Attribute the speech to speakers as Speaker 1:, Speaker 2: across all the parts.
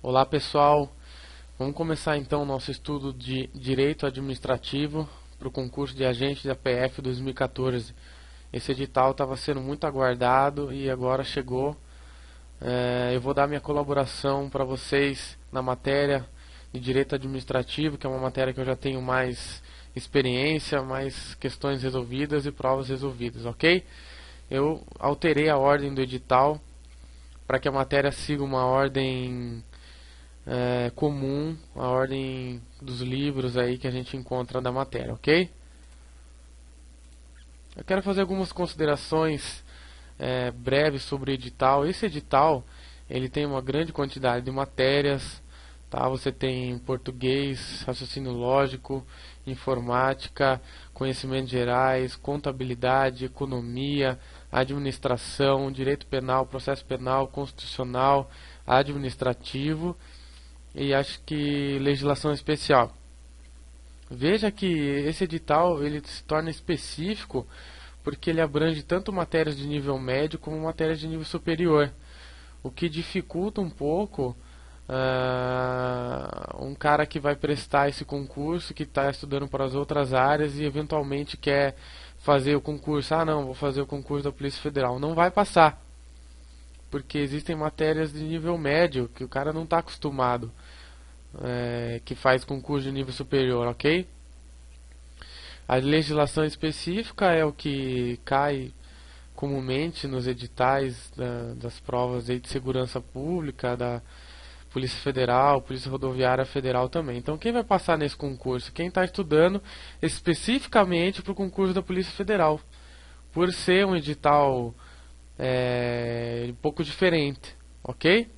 Speaker 1: Olá pessoal, vamos começar então o nosso estudo de Direito Administrativo para o concurso de agente da PF 2014. Esse edital estava sendo muito aguardado e agora chegou. Eu vou dar minha colaboração para vocês na matéria de Direito Administrativo, que é uma matéria que eu já tenho mais experiência, mais questões resolvidas e provas resolvidas, ok? Eu alterei a ordem do edital para que a matéria siga uma ordem comum, a ordem dos livros aí que a gente encontra da matéria, ok? Eu quero fazer algumas considerações breves sobre o edital. Esse edital ele tem uma grande quantidade de matérias, tá? Você tem português, raciocínio lógico, informática, conhecimentos gerais, contabilidade, economia, administração, direito penal, processo penal, constitucional, administrativo e acho que legislação especial. Veja que esse edital ele se torna específico porque ele abrange tanto matérias de nível médio como matérias de nível superior, o que dificulta um pouco um cara que vai prestar esse concurso, que está estudando para as outras áreas e eventualmente quer fazer o concurso. Não, vou fazer o concurso da Polícia Federal. Não vai passar, porque existem matérias de nível médio que o cara não está acostumado, que faz concurso de nível superior, ok? A legislação específica é o que cai comumente nos editais das provas de segurança pública, da Polícia Federal, Polícia Rodoviária Federal também. Então quem vai passar nesse concurso? Quem está estudando especificamente para o concurso da Polícia Federal, por ser um edital um pouco diferente, ok?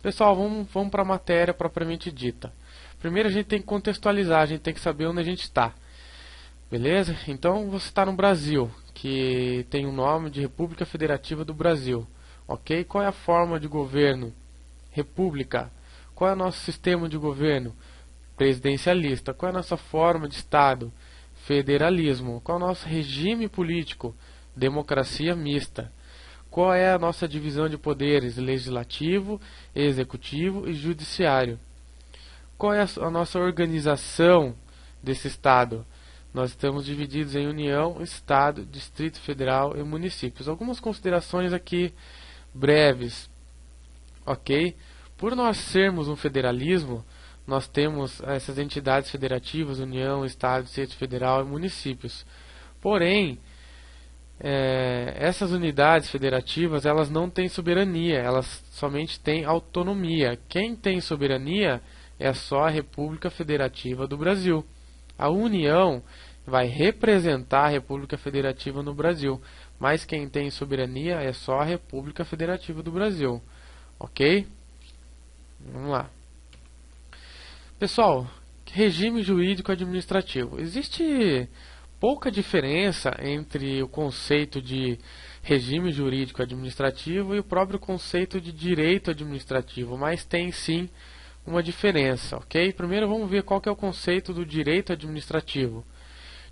Speaker 1: Pessoal, vamos para a matéria propriamente dita. Primeiro a gente tem que contextualizar, a gente tem que saber onde a gente está. Beleza? Então você está no Brasil, que tem o nome de República Federativa do Brasil. Ok? Qual é a forma de governo? República. Qual é o nosso sistema de governo? Presidencialista. Qual é a nossa forma de Estado? Federalismo. Qual é o nosso regime político? Democracia mista. Qual é a nossa divisão de poderes? Legislativo, executivo e judiciário. Qual é a nossa organização desse Estado? Nós estamos divididos em União, Estado, Distrito Federal e municípios. Algumas considerações aqui breves, ok? Por nós sermos um federalismo, nós temos essas entidades federativas, União, Estado, Distrito Federal e municípios. Porém, essas unidades federativas elas não têm soberania, elas somente têm autonomia. Quem tem soberania é só a República Federativa do Brasil. A União vai representar a República Federativa no Brasil, mas quem tem soberania é só a República Federativa do Brasil. Ok? Vamos lá. Pessoal, regime jurídico administrativo. Existe pouca diferença entre o conceito de regime jurídico administrativo e o próprio conceito de direito administrativo, mas tem sim uma diferença, ok? Primeiro vamos ver qual que é o conceito do direito administrativo.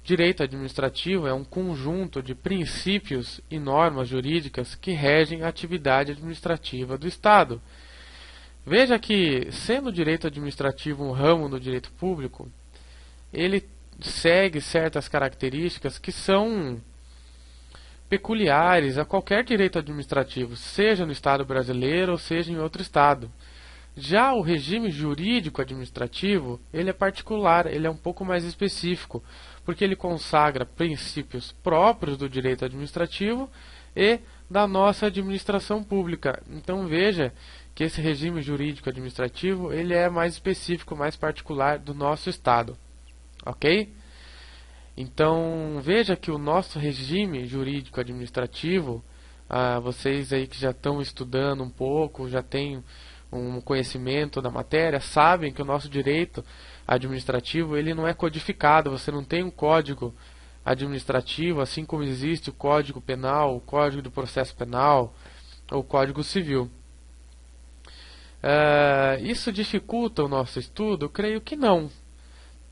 Speaker 1: Direito administrativo é um conjunto de princípios e normas jurídicas que regem a atividade administrativa do Estado. Veja que, sendo o direito administrativo um ramo do direito público, ele segue certas características que são peculiares a qualquer direito administrativo, seja no Estado brasileiro ou seja em outro Estado. Já o regime jurídico administrativo, ele é particular, ele é um pouco mais específico, porque ele consagra princípios próprios do direito administrativo e da nossa administração pública. Então veja que esse regime jurídico administrativo, ele é mais específico, mais particular do nosso Estado. Ok? Então veja que o nosso regime jurídico administrativo, vocês aí que já estão estudando um pouco, já têm um conhecimento da matéria, sabem que o nosso direito administrativo ele não é codificado, você não tem um código administrativo, assim como existe o Código Penal, o Código do Processo Penal ou o Código Civil. Isso dificulta o nosso estudo? Eu creio que não,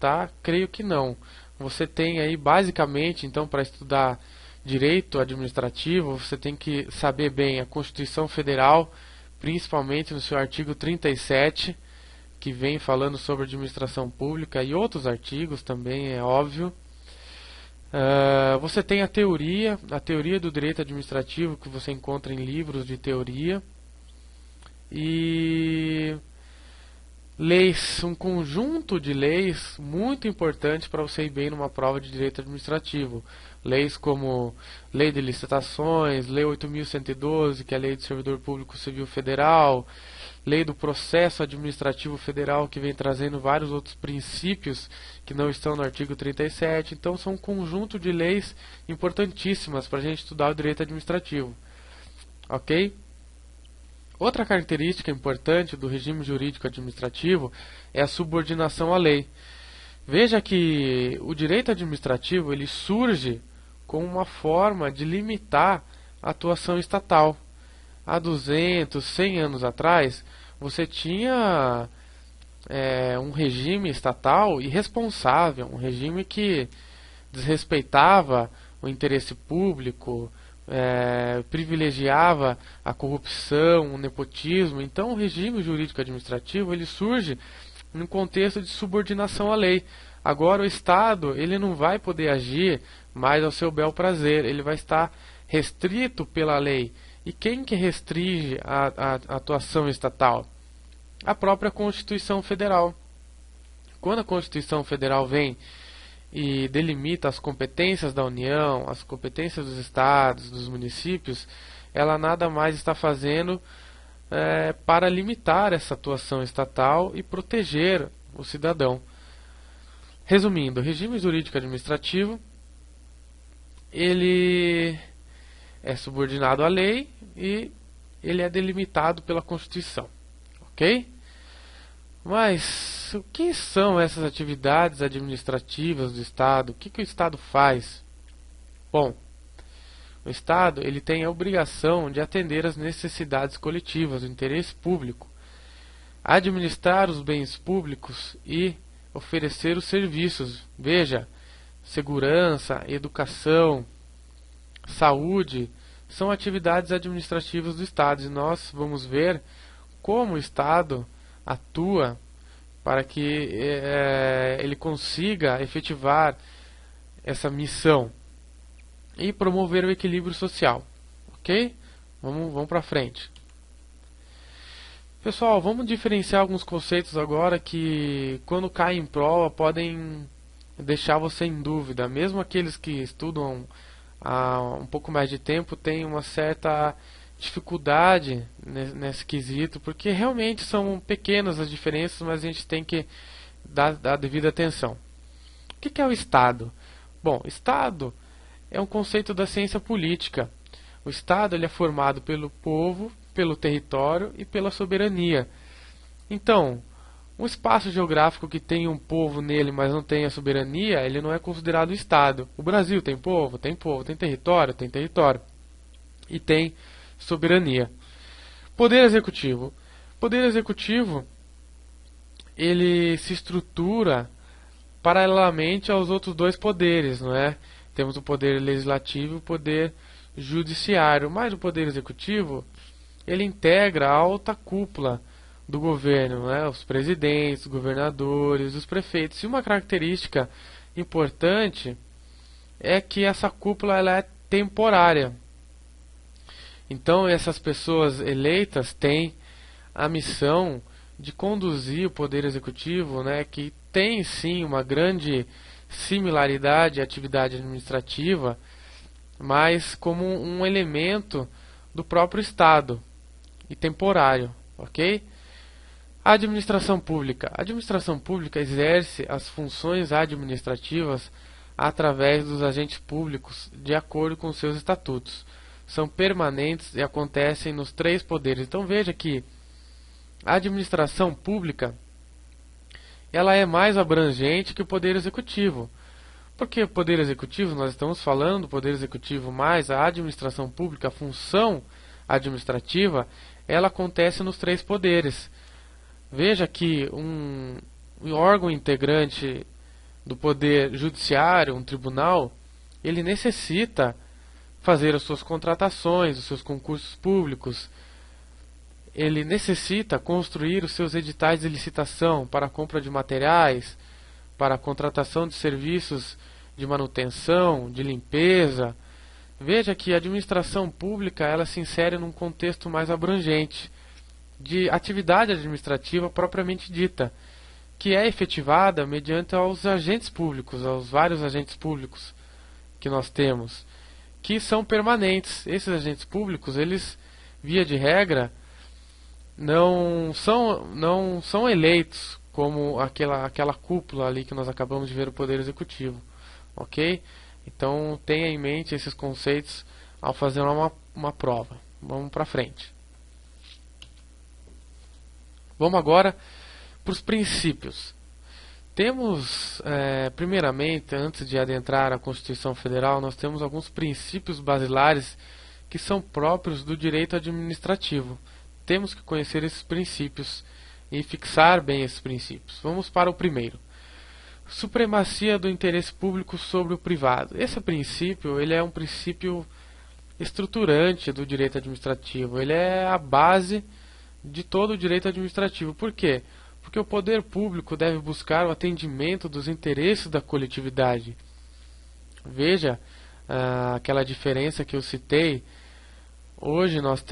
Speaker 1: tá? Creio que não. Você tem aí basicamente, então, para estudar direito administrativo, você tem que saber bem a Constituição Federal, principalmente no seu artigo 37, que vem falando sobre administração pública, e outros artigos também, é óbvio. Você tem a teoria do direito administrativo, que você encontra em livros de teoria, e leis, um conjunto de leis muito importantes para você ir bem numa prova de direito administrativo. Leis como Lei de Licitações, Lei 8.112, que é a Lei do Servidor Público Civil Federal, Lei do Processo Administrativo Federal, que vem trazendo vários outros princípios que não estão no artigo 37. Então são um conjunto de leis importantíssimas para a gente estudar o direito administrativo. Ok? Outra característica importante do regime jurídico administrativo é a subordinação à lei. Veja que o direito administrativo ele surge como uma forma de limitar a atuação estatal. Há 200, 100 anos atrás, você tinha um regime estatal irresponsável, um regime que desrespeitava o interesse público, privilegiava a corrupção, o nepotismo. Então, o regime jurídico administrativo ele surge num contexto de subordinação à lei. Agora, o Estado ele não vai poder agir mais ao seu bel prazer, ele vai estar restrito pela lei. E quem que restringe a atuação estatal? A própria Constituição Federal. Quando a Constituição Federal vem e delimita as competências da União, as competências dos estados, dos municípios, ela nada mais está fazendo para limitar essa atuação estatal e proteger o cidadão. Resumindo, o regime jurídico administrativo ele é subordinado à lei e ele é delimitado pela Constituição, ok? Mas o que são essas atividades administrativas do Estado? O que o Estado faz? Bom, o Estado ele tem a obrigação de atender às necessidades coletivas, o interesse público, administrar os bens públicos e oferecer os serviços. Veja, segurança, educação, saúde, são atividades administrativas do Estado. E nós vamos ver como o Estado atua para que ele consiga efetivar essa missão e promover o equilíbrio social. Ok? Vamos para frente. Pessoal, vamos diferenciar alguns conceitos agora que, quando caem em prova, podem deixar você em dúvida. Mesmo aqueles que estudam há um pouco mais de tempo têm uma certa dificuldade nesse quesito, porque realmente são pequenas as diferenças, mas a gente tem que dar a devida atenção. O que é o Estado? Bom, Estado é um conceito da ciência política. O Estado ele é formado pelo povo, pelo território e pela soberania. Então, um espaço geográfico que tem um povo nele, mas não tem a soberania, ele não é considerado Estado. O Brasil tem povo, tem território, e tem soberania. Poder executivo. Poder executivo, ele se estrutura paralelamente aos outros dois poderes, não é? Temos o poder legislativo e o poder judiciário, mas o poder executivo, ele integra a alta cúpula do governo, né? Os presidentes, os governadores, os prefeitos. E uma característica importante é que essa cúpula ela é temporária. Então essas pessoas eleitas têm a missão de conduzir o poder executivo, né, que tem sim uma grande similaridade à atividade administrativa, mas como um elemento do próprio Estado e temporário, ok? A administração pública. A administração pública exerce as funções administrativas através dos agentes públicos de acordo com seus estatutos. São permanentes e acontecem nos três poderes. Então veja que a administração pública ela é mais abrangente que o poder executivo. Porque o poder executivo, nós estamos falando do poder executivo mais a administração pública, a função administrativa, ela acontece nos três poderes. Veja que um órgão integrante do poder judiciário, um tribunal, ele necessita fazer as suas contratações, os seus concursos públicos. ele necessita construir os seus editais de licitação para a compra de materiais, para a contratação de serviços de manutenção, de limpeza. Veja que a administração pública ela se insere num contexto mais abrangente de atividade administrativa propriamente dita, que é efetivada mediante aos agentes públicos, aos vários agentes públicos que nós temos, que são permanentes. Esses agentes públicos, eles, via de regra, não são eleitos como aquela cúpula ali que nós acabamos de ver o Poder Executivo, ok? Então tenha em mente esses conceitos ao fazer uma prova. Vamos para frente. Vamos agora para os princípios. Temos, primeiramente, antes de adentrar a Constituição Federal, nós temos alguns princípios basilares que são próprios do direito administrativo. Temos que conhecer esses princípios e fixar bem esses princípios. Vamos para o primeiro. Supremacia do interesse público sobre o privado. Esse princípio ele é um princípio estruturante do direito administrativo. Ele é a base de todo o direito administrativo. Por quê? Porque o poder público deve buscar o atendimento dos interesses da coletividade. Veja aquela diferença que eu citei. Hoje nós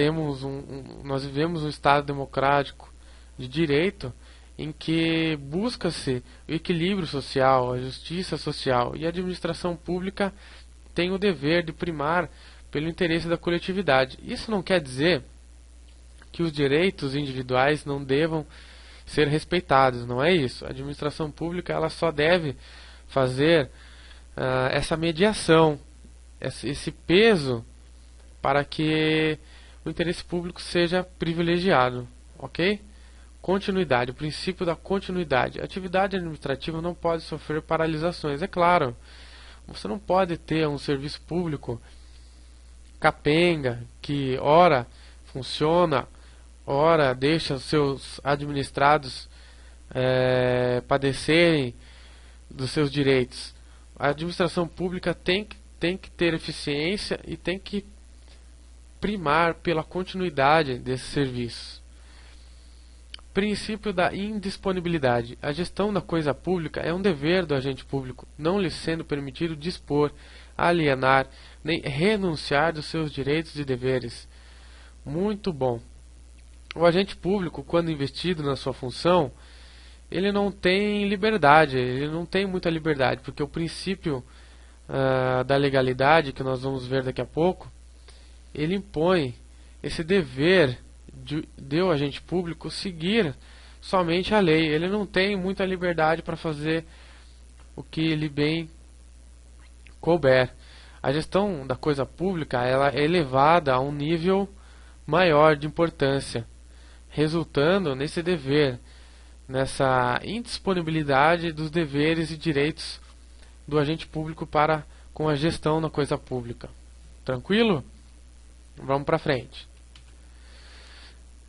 Speaker 1: vivemos um Estado democrático de direito em que busca-se o equilíbrio social, a justiça social, e a administração pública tem o dever de primar pelo interesse da coletividade. Isso não quer dizer que os direitos individuais não devam ser respeitados, não é isso. A administração pública ela só deve fazer essa mediação, esse peso para que o interesse público seja privilegiado, ok? Continuidade, o princípio da continuidade. A atividade administrativa não pode sofrer paralisações, é claro. Você não pode ter um serviço público capenga, que ora funciona, ora deixa os seus administrados padecerem dos seus direitos. A administração pública tem que ter eficiência e tem que primar pela continuidade desses serviços. Princípio da indisponibilidade. A gestão da coisa pública é um dever do agente público, não lhe sendo permitido dispor, alienar, nem renunciar dos seus direitos e deveres. Muito bom. O agente público, quando investido na sua função, ele não tem liberdade, ele não tem muita liberdade, porque o princípio da legalidade, que nós vamos ver daqui a pouco, ele impõe esse dever de o agente público seguir somente a lei. Ele não tem muita liberdade para fazer o que lhe bem couber. A gestão da coisa pública ela é elevada a um nível maior de importância, resultando nesse dever, nessa indisponibilidade dos deveres e direitos do agente público para com a gestão da coisa pública. Tranquilo? Vamos para frente.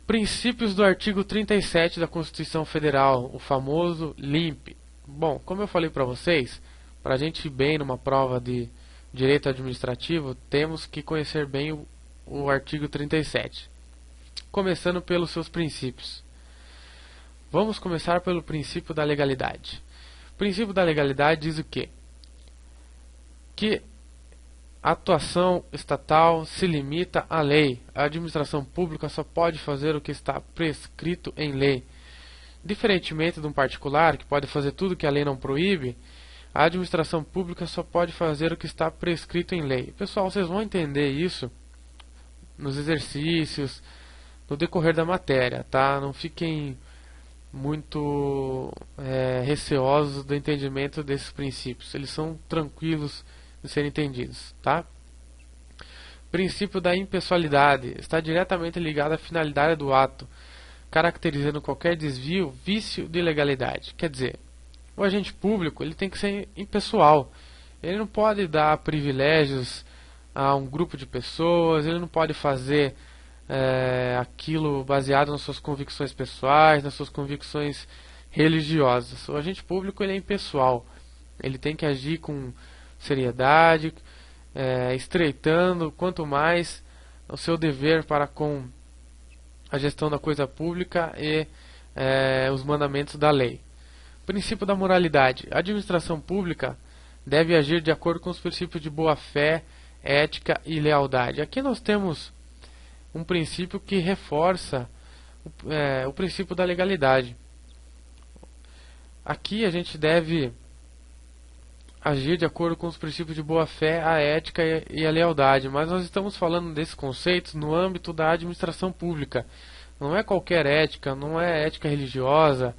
Speaker 1: Princípios do artigo 37 da Constituição Federal, o famoso LIMP. Bom, como eu falei para vocês, para a gente ir bem numa prova de direito administrativo, temos que conhecer bem o artigo 37. Começando pelos seus princípios. Vamos começar pelo princípio da legalidade. O princípio da legalidade diz o quê? Que a atuação estatal se limita à lei. A administração pública só pode fazer o que está prescrito em lei. Diferentemente de um particular, que pode fazer tudo que a lei não proíbe, a administração pública só pode fazer o que está prescrito em lei. Pessoal, vocês vão entender isso nos exercícios, no decorrer da matéria, tá? Não fiquem muito receosos do entendimento desses princípios. Eles são tranquilos de serem entendidos, tá? Princípio da impessoalidade está diretamente ligado à finalidade do ato, caracterizando qualquer desvio, vício de legalidade. Quer dizer, o agente público ele tem que ser impessoal. Ele não pode dar privilégios a um grupo de pessoas, ele não pode fazer aquilo baseado nas suas convicções pessoais, nas suas convicções religiosas. O agente público ele é impessoal. Ele tem que agir com seriedade, estreitando quanto mais o seu dever para com a gestão da coisa pública e os mandamentos da lei. Princípio da moralidade. A administração pública deve agir de acordo com os princípios de boa-fé, ética e lealdade. Aqui nós temos um princípio que reforça o princípio da legalidade. Aqui a gente deve agir de acordo com os princípios de boa-fé, a ética e a lealdade, mas nós estamos falando desses conceitos no âmbito da administração pública. Não é qualquer ética, não é ética religiosa,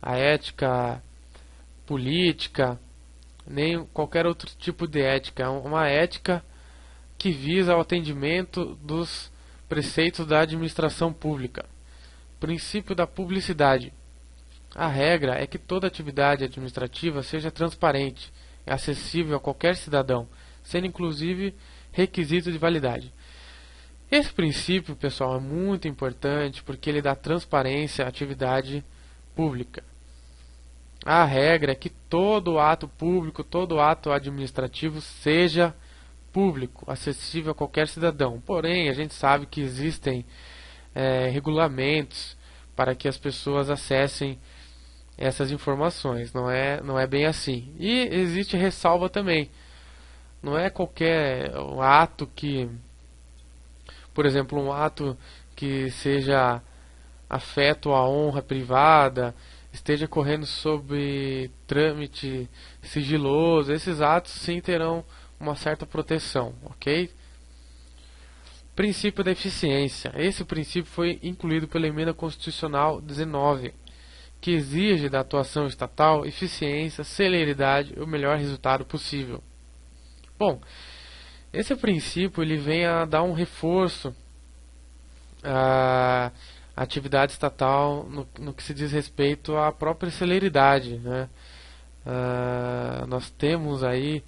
Speaker 1: a ética política, nem qualquer outro tipo de ética. É uma ética que visa o atendimento dos preceitos da administração pública. Princípio da publicidade. A regra é que toda atividade administrativa seja transparente e acessível a qualquer cidadão, sendo inclusive requisito de validade. Esse princípio, pessoal, é muito importante porque ele dá transparência à atividade pública. A regra é que todo ato público, todo ato administrativo seja público, acessível a qualquer cidadão. Porém, a gente sabe que existem regulamentos para que as pessoas acessem essas informações. Não é bem assim. E existe ressalva também. Não é qualquer ato que, por exemplo, um ato que seja afeto à honra privada, esteja correndo sob trâmite sigiloso, esses atos sim terão uma certa proteção, ok? Princípio da eficiência. Esse princípio foi incluído pela Emenda Constitucional 19, que exige da atuação estatal eficiência, celeridade e o melhor resultado possível. Bom, esse princípio ele vem a dar um reforço à atividade estatal no que se diz respeito à própria celeridade, né? Nós temos aí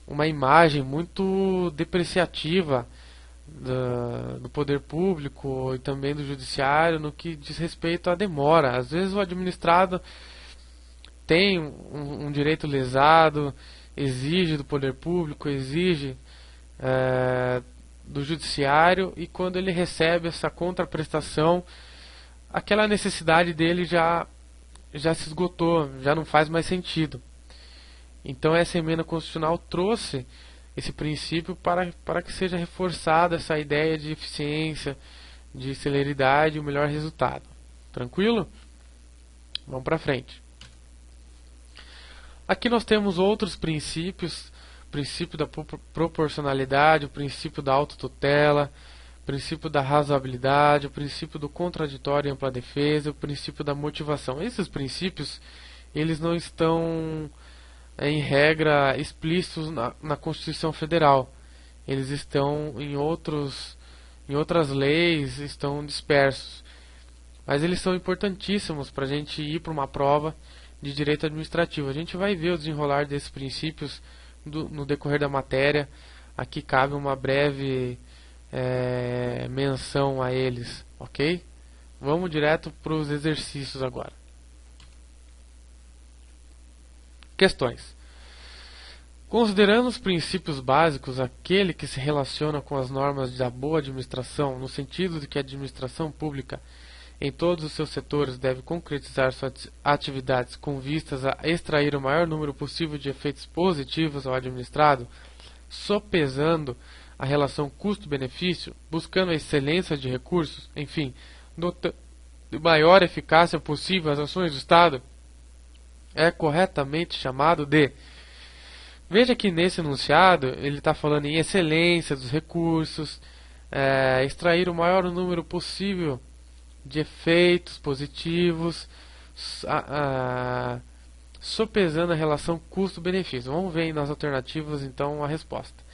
Speaker 1: uma imagem muito depreciativa do poder público e também do judiciário no que diz respeito à demora. Às vezes o administrado tem um direito lesado, exige do poder público, exige do judiciário, e quando ele recebe essa contraprestação, aquela necessidade dele já se esgotou, já não faz mais sentido. Então essa emenda constitucional trouxe esse princípio para que seja reforçada essa ideia de eficiência, de celeridade e o melhor resultado. Tranquilo? Vamos para frente. Aqui nós temos outros princípios: o princípio da proporcionalidade, o princípio da autotutela, o princípio da razoabilidade, o princípio do contraditório e ampla defesa, o princípio da motivação. Esses princípios, eles não estão em regra explícitos na Constituição Federal. Eles estão em outras leis, estão dispersos. Mas eles são importantíssimos para a gente ir para uma prova de direito administrativo. A gente vai ver o desenrolar desses princípios no decorrer da matéria. Aqui cabe uma breve menção a eles, ok? Vamos direto para os exercícios agora. Questões. Considerando os princípios básicos, aquele que se relaciona com as normas da boa administração, no sentido de que a administração pública em todos os seus setores deve concretizar suas atividades com vistas a extrair o maior número possível de efeitos positivos ao administrado, sopesando a relação custo-benefício, buscando a excelência de recursos, enfim, dotando de maior eficácia possível as ações do Estado, é corretamente chamado de... Veja que nesse enunciado ele está falando em excelência dos recursos, extrair o maior número possível de efeitos positivos, sopesando a relação custo-benefício. Vamos ver nas alternativas então a resposta.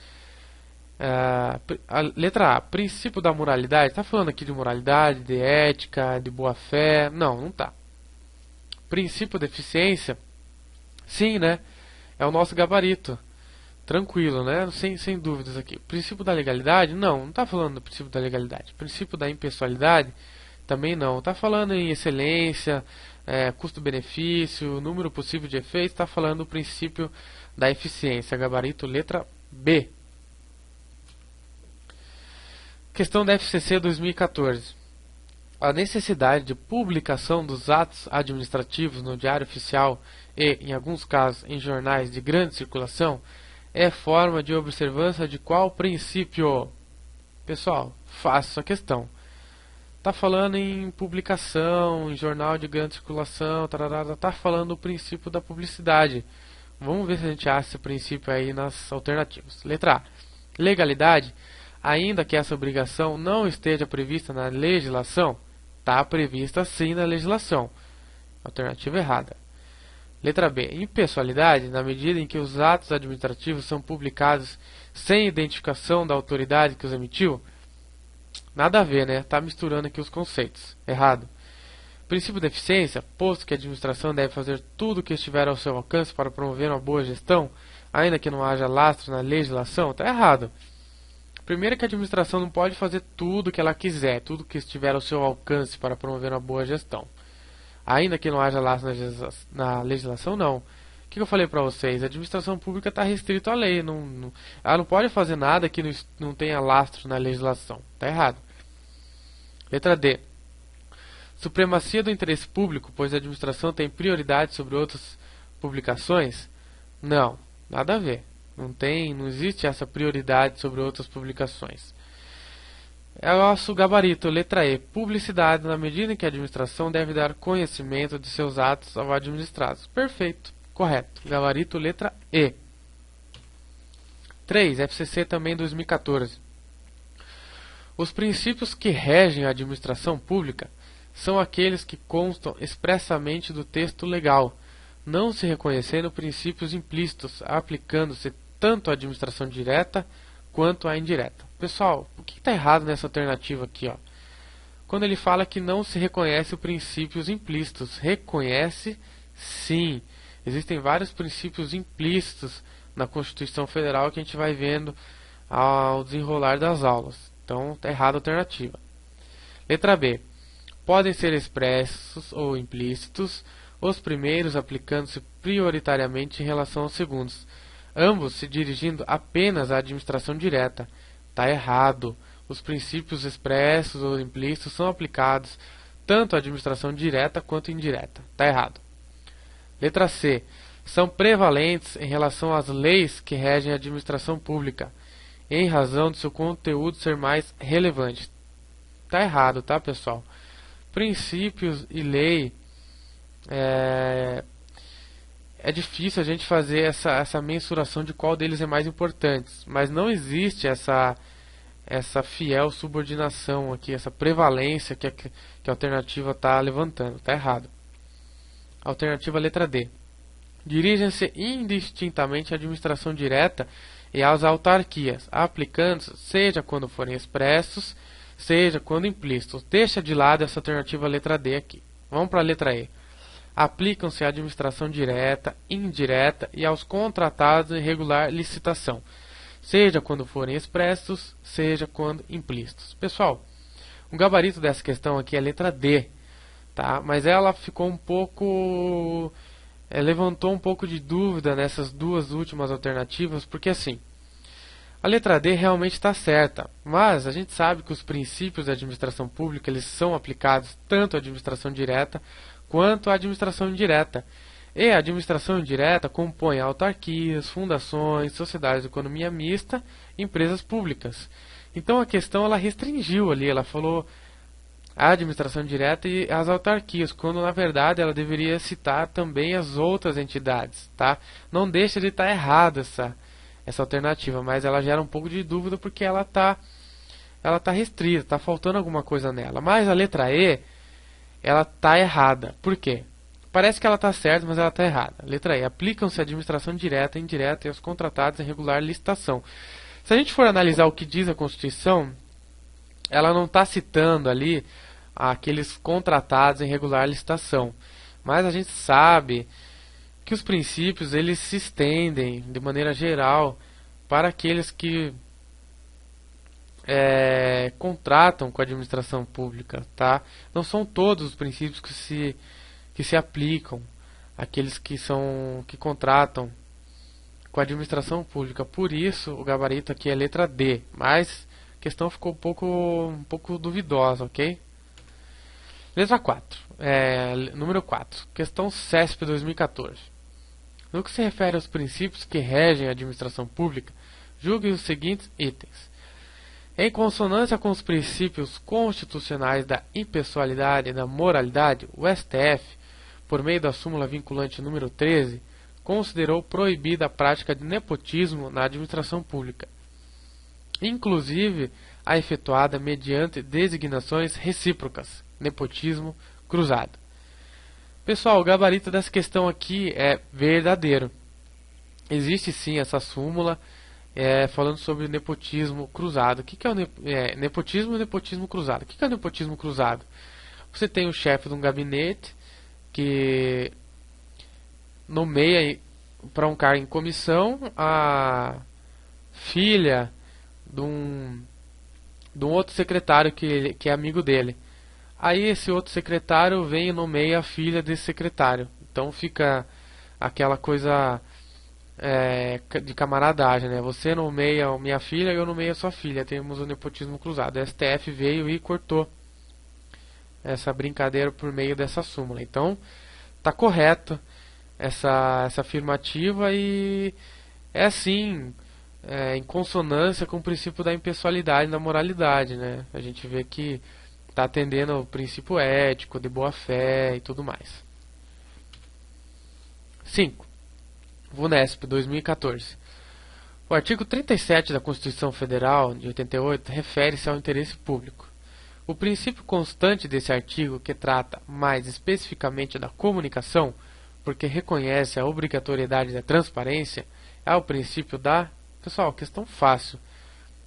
Speaker 1: A letra A, princípio da moralidade. Está falando aqui de moralidade, de ética, de boa-fé? Não, não está. Princípio da eficiência? Sim, né? É o nosso gabarito. Tranquilo, né? Sem dúvidas aqui. Princípio da legalidade? Não está falando do princípio da legalidade. Princípio da impessoalidade? Também não. Está falando em excelência, custo-benefício, número possível de efeitos. Está falando do princípio da eficiência. Gabarito letra B. Questão da FCC 2014. a necessidade de publicação dos atos administrativos no Diário Oficial e, em alguns casos, em jornais de grande circulação, é forma de observância de qual princípio? Pessoal, faça essa questão. Está falando em publicação, em jornal de grande circulação, está falando do princípio da publicidade. Vamos ver se a gente acha esse princípio aí nas alternativas. Letra A. Legalidade. Ainda que essa obrigação não esteja prevista na legislação, está prevista sim na legislação. Alternativa errada. Letra B. Impessoalidade, na medida em que os atos administrativos são publicados sem identificação da autoridade que os emitiu. Nada a ver, né? Está misturando aqui os conceitos. Errado. Princípio de eficiência, posto que a administração deve fazer tudo o que estiver ao seu alcance para promover uma boa gestão, ainda que não haja lastro na legislação, está errado. Primeiro que a administração não pode fazer tudo o que ela quiser, tudo que estiver ao seu alcance para promover uma boa gestão. Ainda que não haja lastro na legislação, não. O que eu falei para vocês? A administração pública está restrita à lei. Ela não pode fazer nada que não tenha lastro na legislação. Está errado. Letra D. Supremacia do interesse público, pois a administração tem prioridade sobre outras publicações? Não, nada a ver. Não existe essa prioridade sobre outras publicações. É o nosso gabarito, letra E. Publicidade, na medida em que a administração deve dar conhecimento de seus atos aos administrados. Perfeito, correto. Gabarito, letra E. 3. FCC também 2014. Os princípios que regem a administração pública são aqueles que constam expressamente do texto legal, não se reconhecendo princípios implícitos, aplicando-se tanto à administração direta quanto à indireta. Pessoal, o que está errado nessa alternativa aqui? Ó? Quando ele fala que não se reconhece os princípios implícitos. Reconhece, sim. Existem vários princípios implícitos na Constituição Federal que a gente vai vendo ao desenrolar das aulas. Então, está errada a alternativa. Letra B. Podem ser expressos ou implícitos, os primeiros aplicando-se prioritariamente em relação aos segundos, ambos se dirigindo apenas à administração direta. Está errado. Os princípios expressos ou implícitos são aplicados tanto à administração direta quanto indireta. Está errado. Letra C. São prevalentes em relação às leis que regem a administração pública, em razão de seu conteúdo ser mais relevante. Está errado, tá, pessoal? Princípios e lei é difícil a gente fazer essa mensuração de qual deles é mais importante, mas não existe essa fiel subordinação aqui, essa prevalência que a alternativa está levantando. Está errado. Alternativa letra D. Dirigem-se indistintamente à administração direta e às autarquias, aplicando-se, seja quando forem expressos, seja quando implícitos. Deixa de lado essa alternativa letra D aqui. Vamos para a letra E. Aplicam-se à administração direta, indireta e aos contratados em regular licitação, seja quando forem expressos, seja quando implícitos. Pessoal, o gabarito dessa questão aqui é a letra D, tá? Mas ela ficou um pouco... levantou um pouco de dúvida nessas duas últimas alternativas, porque assim, a letra D realmente está certa, mas a gente sabe que os princípios da administração pública eles são aplicados tanto à administração direta quanto à administração indireta. E a administração indireta compõe autarquias, fundações, sociedades de economia mista, empresas públicas. Então a questão ela restringiu ali, ela falou a administração direta e as autarquias, quando na verdade ela deveria citar também as outras entidades, tá? Não deixa de estar errada essa alternativa, mas ela gera um pouco de dúvida porque ela tá restrita, está faltando alguma coisa nela. Mas a letra E, ela está errada. Por quê? Parece que ela está certa, mas ela está errada. Letra E. Aplicam-se a administração direta e indireta e aos contratados em regular licitação. Se a gente for analisar o que diz a Constituição, ela não está citando ali aqueles contratados em regular licitação. Mas a gente sabe que os princípios eles se estendem de maneira geral para aqueles que contratam com a administração pública, tá? Não são todos os princípios que se aplicam àqueles que contratam com a administração pública. Por isso, o gabarito aqui é letra D, mas a questão ficou um pouco duvidosa, ok? Letra 4. Número 4. Questão CESP 2014. No que se refere aos princípios que regem a administração pública, julgue os seguintes itens. Em consonância com os princípios constitucionais da impessoalidade e da moralidade, o STF, por meio da súmula vinculante número 13, considerou proibida a prática de nepotismo na administração pública, inclusive a efetuada mediante designações recíprocas, nepotismo cruzado. Pessoal, o gabarito dessa questão aqui é verdadeiro. Existe sim essa súmula falando sobre nepotismo cruzado. O que é o nepotismo e nepotismo cruzado? O que é o nepotismo cruzado? Você tem o chefe de um gabinete que nomeia para um cargo em comissão a filha de um outro secretário que é amigo dele. Aí esse outro secretário vem e nomeia a filha desse secretário. Então fica aquela coisa de camaradagem, né? Você nomeia a minha filha e eu nomeio a sua filha. Temos o nepotismo cruzado. O STF veio e cortou essa brincadeira por meio dessa súmula. Então está correto essa afirmativa e é assim, em consonância com o princípio da impessoalidade e da moralidade, né? A gente vê que está atendendo ao princípio ético, de boa-fé e tudo mais. 5. VUNESP 2014. O artigo 37 da Constituição Federal de 88 refere-se ao interesse público. O princípio constante desse artigo, que trata mais especificamente da comunicação, porque reconhece a obrigatoriedade da transparência, é o princípio da... Pessoal, questão fácil.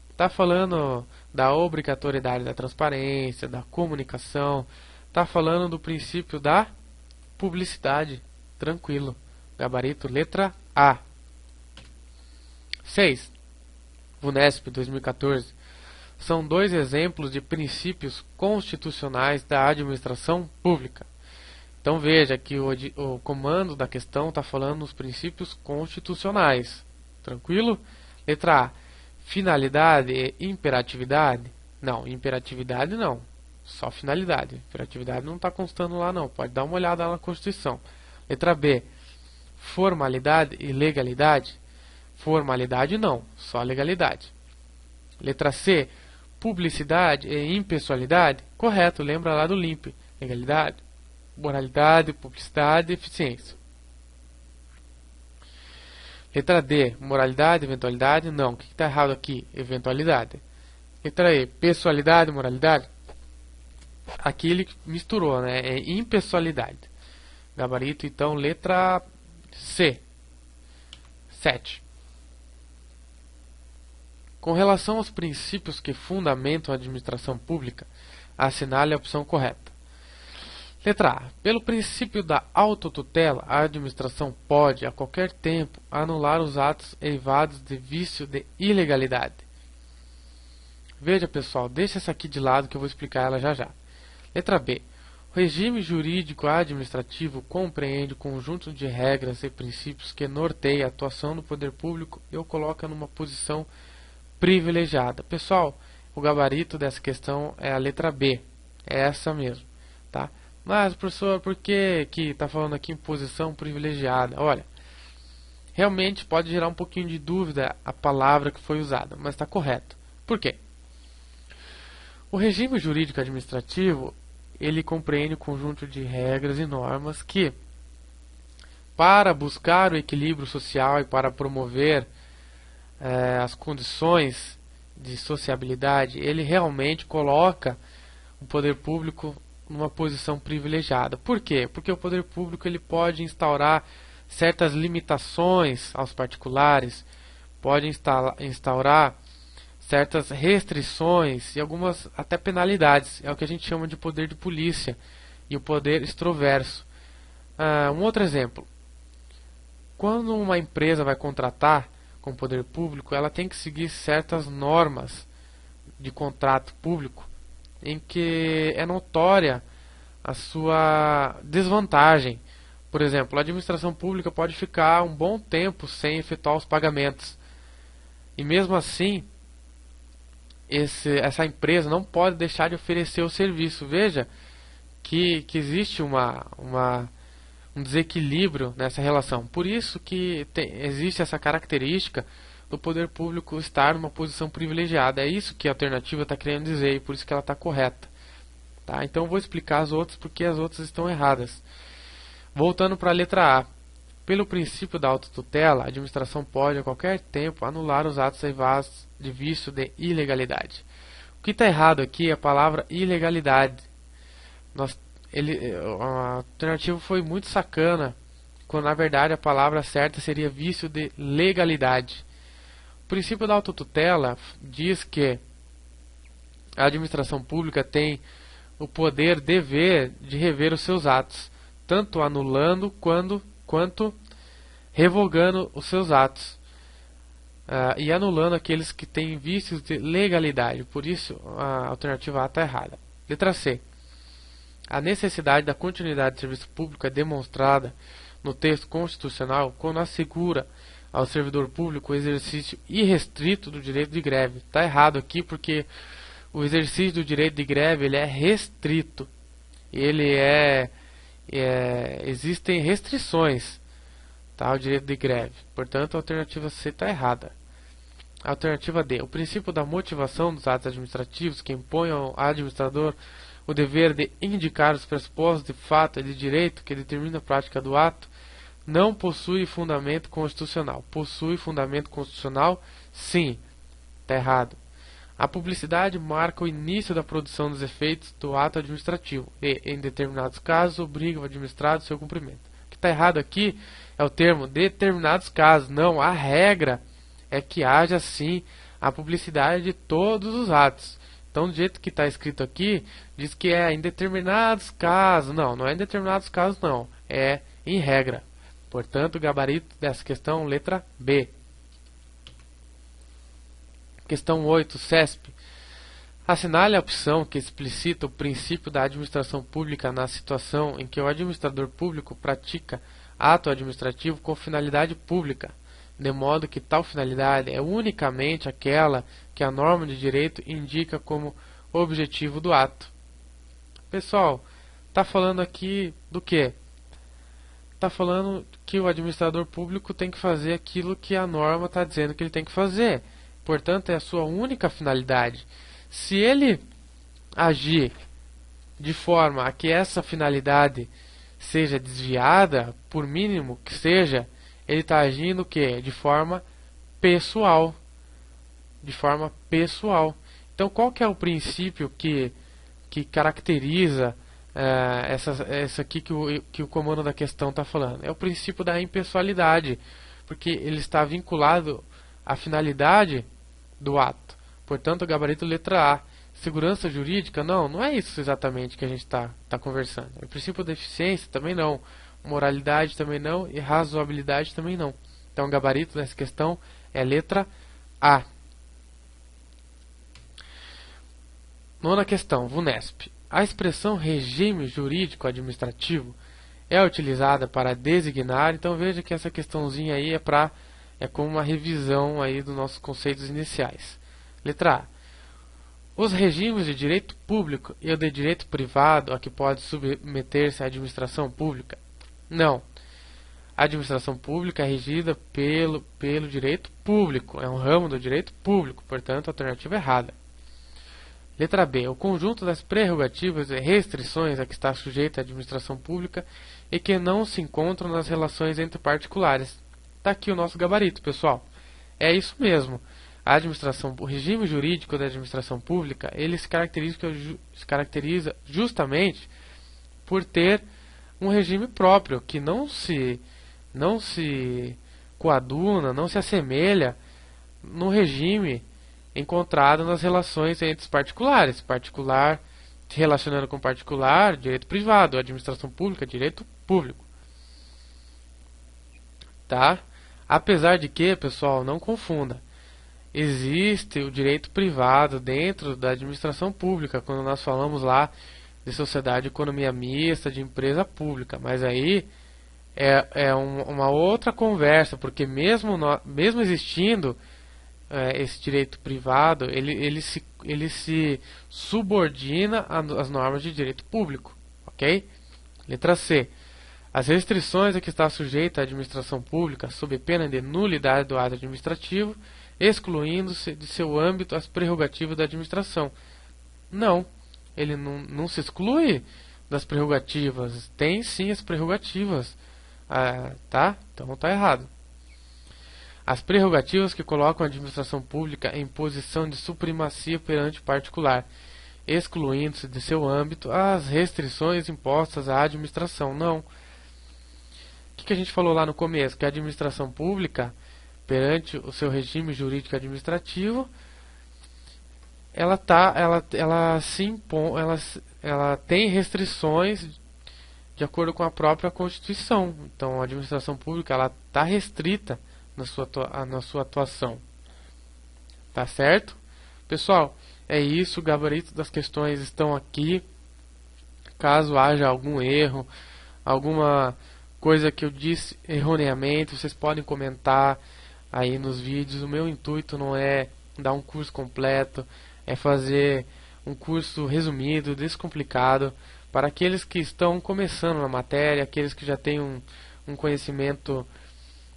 Speaker 1: Está falando da obrigatoriedade da transparência, da comunicação, está falando do princípio da publicidade. Tranquilo. Gabarito, letra A. 6. VUNESP 2014. São dois exemplos de princípios constitucionais da administração pública. Então veja que o comando da questão está falando dos princípios constitucionais. Tranquilo? Letra A. Finalidade e imperatividade? Não, imperatividade não. Só finalidade. Imperatividade não está constando lá não. Pode dar uma olhada lá na Constituição. Letra B. Formalidade e legalidade? Formalidade não, só legalidade. Letra C. Publicidade e impessoalidade? Correto, lembra lá do LIMP. Legalidade, moralidade, publicidade e eficiência. Letra D. Moralidade, eventualidade? Não. O que está errado aqui? Eventualidade. Letra E. Pessoalidade, moralidade? Aqui ele misturou, né? É impessoalidade. Gabarito, então, letra C. 7. Com relação aos princípios que fundamentam a administração pública, assinale a opção correta. Letra A. Pelo princípio da autotutela, a administração pode, a qualquer tempo, anular os atos eivados de vício de ilegalidade. Veja, pessoal, deixa essa aqui de lado que eu vou explicar ela já já. Letra B. O regime jurídico administrativo compreende o conjunto de regras e princípios que norteia a atuação do poder público e o coloca numa posição privilegiada. Pessoal, o gabarito dessa questão é a letra B. É essa mesmo, tá? Mas, professor, por que está falando aqui em posição privilegiada? Olha, realmente pode gerar um pouquinho de dúvida a palavra que foi usada, mas está correto. Por quê? O regime jurídico administrativo, ele compreende um conjunto de regras e normas que, para buscar o equilíbrio social e para promover as condições de sociabilidade, ele realmente coloca o poder público numa posição privilegiada. Por quê? Porque o poder público ele pode instaurar certas limitações aos particulares, pode instaurar certas restrições e algumas até penalidades. É o que a gente chama de poder de polícia e o poder extroverso. Um outro exemplo. Quando uma empresa vai contratar com o poder público, ela tem que seguir certas normas de contrato público em que é notória a sua desvantagem. Por exemplo, a administração pública pode ficar um bom tempo sem efetuar os pagamentos. E mesmo assim, essa empresa não pode deixar de oferecer o serviço. Veja que existe um desequilíbrio nessa relação. Por isso que existe essa característica do poder público estar numa posição privilegiada. É isso que a alternativa está querendo dizer e por isso que ela está correta. Tá? Então eu vou explicar as outras porque as outras estão erradas. Voltando para a letra A. Pelo princípio da autotutela, a administração pode a qualquer tempo anular os atos derivados de vício de ilegalidade. O que está errado aqui é a palavra ilegalidade. A alternativa foi muito sacana, quando na verdade a palavra certa seria vício de legalidade. O princípio da autotutela diz que a administração pública tem o poder, dever de rever os seus atos, tanto anulando quanto revogando os seus atos, e anulando aqueles que têm vícios de legalidade. Por isso a alternativa A está errada. Letra C. A necessidade da continuidade do serviço público é demonstrada no texto constitucional quando assegura ao servidor público o exercício irrestrito do direito de greve. Está errado aqui porque o exercício do direito de greve ele é restrito. Existem restrições, tá, ao direito de greve. Portanto, a alternativa C está errada. A alternativa D. O princípio da motivação dos atos administrativos que impõe ao administrador o dever de indicar os pressupostos de fato e de direito que determina a prática do ato não possui fundamento constitucional. Possui fundamento constitucional? Sim. Está errado. A publicidade marca o início da produção dos efeitos do ato administrativo e, em determinados casos, obriga o administrado ao seu cumprimento. O que está errado aqui é o termo determinados casos. Não, a regra é que haja sim a publicidade de todos os atos. Então, do jeito que está escrito aqui, diz que é em determinados casos. Não, não é em determinados casos, não. É em regra. Portanto, o gabarito dessa questão, letra B. Questão 8, CESP. Assinale a opção que explicita o princípio da administração pública na situação em que o administrador público pratica ato administrativo com finalidade pública, de modo que tal finalidade é unicamente aquela que a norma de direito indica como objetivo do ato. Pessoal, está falando aqui do quê? Está falando que o administrador público tem que fazer aquilo que a norma está dizendo que ele tem que fazer. Portanto, é a sua única finalidade. Se ele agir de forma a que essa finalidade seja desviada, por mínimo que seja, ele está agindo o quê? De forma pessoal. De forma pessoal. Então, qual que é o princípio que caracteriza essa aqui que o comando da questão está falando? É o princípio da impessoalidade, porque ele está vinculado à finalidade do ato. Portanto, o gabarito letra A. Segurança jurídica? Não é isso exatamente que a gente está conversando. O princípio da eficiência? Também não. Moralidade? Também não. E razoabilidade? Também não. Então, o gabarito dessa questão é letra A. Nona questão, VUNESP. A expressão regime jurídico administrativo é utilizada para designar, então veja que essa questãozinha aí é como uma revisão aí dos nossos conceitos iniciais. Letra A. Os regimes de direito público e o de direito privado a que pode submeter-se a administração pública? Não. A administração pública é regida pelo direito público, é um ramo do direito público, portanto a alternativa é errada. Letra B. O conjunto das prerrogativas e restrições a que está sujeita a administração pública e que não se encontram nas relações entre particulares. Está aqui o nosso gabarito, pessoal. É isso mesmo. O regime jurídico da administração pública, ele se caracteriza justamente por ter um regime próprio, que não se coaduna, não se assemelha no regime encontrado nas relações entre os particulares. Particular se relacionando com particular, direito privado, administração pública, direito público. Tá? Apesar de que, pessoal, não confunda. Existe o direito privado dentro da administração pública, quando nós falamos lá de sociedade de economia mista, de empresa pública. Mas aí é uma outra conversa, porque mesmo existindo esse direito privado, ele se subordina às normas de direito público, ok? Letra C. As restrições a que está sujeita a administração pública sob pena de nulidade do ato administrativo, excluindo-se de seu âmbito as prerrogativas da administração. Não, ele não se exclui das prerrogativas. Tem sim as prerrogativas. Tá? Então tá errado. As prerrogativas que colocam a administração pública em posição de supremacia perante o particular, excluindo-se de seu âmbito as restrições impostas à administração. Não. O que a gente falou lá no começo? Que a administração pública, perante o seu regime jurídico administrativo, ela tem restrições de acordo com a própria Constituição. Então, a administração pública ela está restrita na sua atuação. Tá certo? Pessoal, é isso. O gabarito das questões estão aqui. Caso haja algum erro, alguma coisa que eu disse erroneamente, vocês podem comentar aí nos vídeos. O meu intuito não é dar um curso completo, é fazer um curso resumido, descomplicado, para aqueles que estão começando na matéria, aqueles que já têm um conhecimento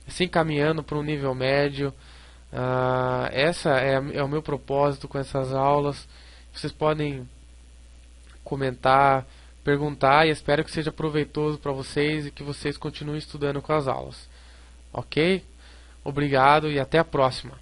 Speaker 1: se encaminhando para um nível médio. Essa é o meu propósito com essas aulas. Vocês podem comentar, perguntar, e espero que seja proveitoso para vocês e que vocês continuem estudando com as aulas. Ok? Obrigado e até a próxima.